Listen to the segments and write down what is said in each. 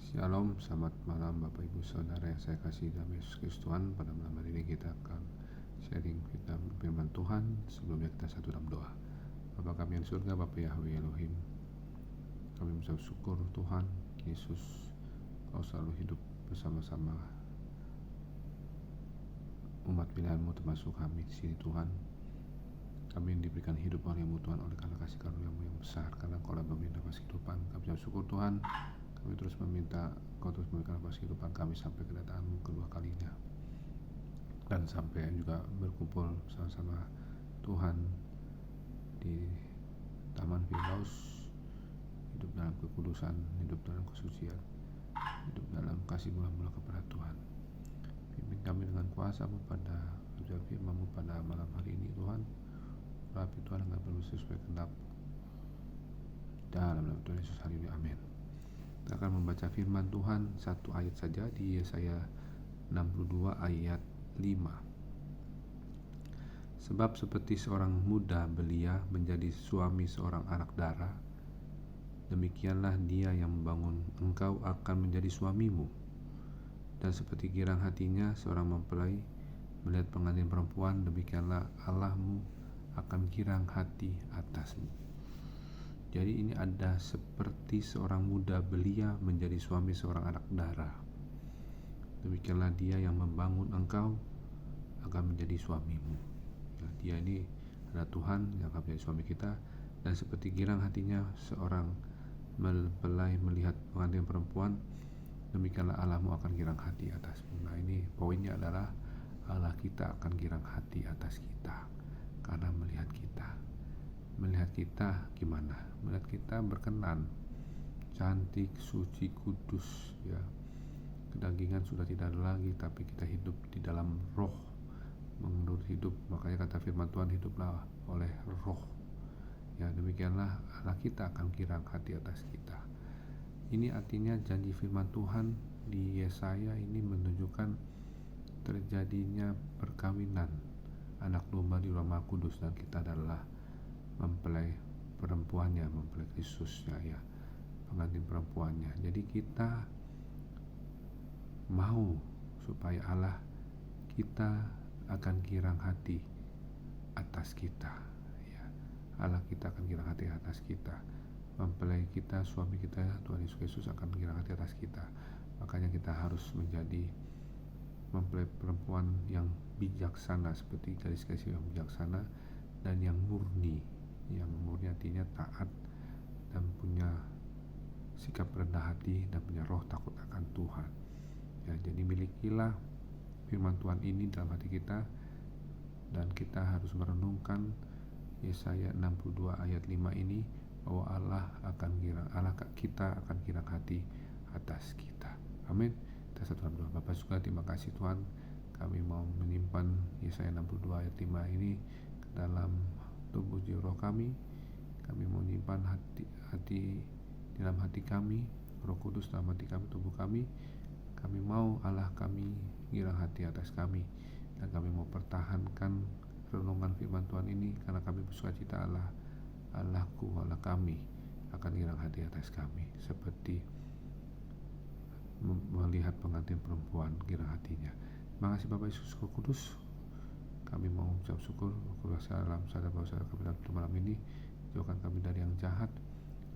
Shalom, selamat malam Bapak Ibu Saudara yang saya kasih dalam Yesus Kristus Tuhan. Pada malam hari ini kita akan sharing firman Tuhan. Sebelumnya kita satu dalam doa. Bapa kami yang di surga, Bapa Yahweh Elohim, kami mengucap syukur Tuhan Yesus, Kau selalu hidup bersama-sama umat pilihan-Mu, termasuk kami di sini Tuhan. Kami yang diberikan hidup oleh-Mu Tuhan, oleh karena kasih karunia-Mu yang besar, karena Kau adalah pemilik nafas kehidupan. Kami mengucap syukur Tuhan. Kami terus meminta Kau terus memberikan nafas kehidupan kami sampai kedatangan-Mu kedua kalinya, dan sampai juga berkumpul bersama-sama Tuhan di Taman Firdaus, hidup dalam kekudusan, hidup dalam kesucian, hidup dalam kasih mula-mula kepada Tuhan. Pimpin kami dengan kuasa-Mu pada firman-Mu pada malam hari ini Tuhan. Urapi Tuhan dengan penuh sesuai kehendak dalam nama Tuhan Yesus hari ini, amin. Kita akan membaca firman Tuhan satu ayat saja di Yesaya 62 ayat 5. Sebab seperti seorang muda belia menjadi suami seorang anak darah, demikianlah dia yang membangun engkau akan menjadi suamimu. Dan seperti girang hatinya seorang mempelai melihat pengantin perempuan, demikianlah Allahmu akan girang hati atasmu. Jadi ini ada seperti seorang muda belia menjadi suami seorang anak darah. Demikianlah dia yang membangun engkau akan menjadi suamimu. Ya, dia ini adalah Tuhan yang akan menjadi suami kita. Dan seperti girang hatinya seorang mempelai melihat pengantin perempuan, demikianlah Allahmu akan girang hati atasmu. Nah, ini poinnya adalah Allah kita akan girang hati atas kita karena melihat kita gimana? Melihat kita berkenan, cantik, suci, kudus, ya. Kedagingan sudah tidak ada lagi, tapi kita hidup di dalam roh, menurut hidup. Makanya kata firman Tuhan, hiduplah oleh roh. Ya, demikianlah Allah kita akan girang hati atas kita. Ini artinya janji firman Tuhan di Yesaya ini menunjukkan terjadinya perkawinan anak domba di rumah kudus, dan kita adalah mempelai perempuannya, mempelai Kristusnya, ya, pengantin perempuannya. Jadi kita mau supaya Allah kita akan girang hati atas kita, ya. Allah kita akan girang hati atas kita, mempelai kita, suami kita, Tuhan Yesus Kristus akan girang hati atas kita. Makanya kita harus menjadi mempelai perempuan yang bijaksana, seperti gadis-gadis yang bijaksana dan yang murni. Yang murni artinya taat dan punya sikap rendah hati dan punya roh takut akan Tuhan. Ya, jadi milikilah firman Tuhan ini dalam hati kita, dan kita harus merenungkan Yesaya 62 ayat 5 ini, bahwa Allah kita akan girang hati atas kita. Amin. Kita satu dalam doa. Bapak surga, terima kasih Tuhan, kami mau menyimpan Yesaya 62 ayat 5 ini ke dalam tubuh jiwa roh kami. Kami mau menyimpan hati dalam hati kami, Roh Kudus dalam hati kami, tubuh kami. Kami mau Allah kami girang hati atas kami, dan kami mau pertahankan renungan firman Tuhan ini, karena kami bersukacita Allahku, Allah kami akan girang hati atas kami, seperti melihat pengantin perempuan girang hatinya. Terima kasih Bapak Yesus Kudus. Kami mau ucap syukur kuasa alam sadar bahwa kami dalam malam ini. Jauhkan kami dari yang jahat,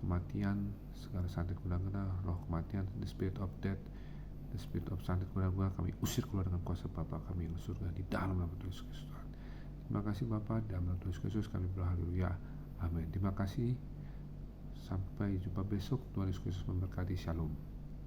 kematian, segala santet guna-guna, roh kematian, the spirit of death, the spirit of santet guna-guna, kami usir keluar dengan kuasa Bapa kami yang surga, di dalam nama Tuhan Yesus Kristus. Terima kasih Bapa, di dalam nama Tuhan Yesus Kristus kami berhaleluya, amin. Terima kasih, sampai jumpa besok. Tuhan Yesus Kristus memberkati. Shalom.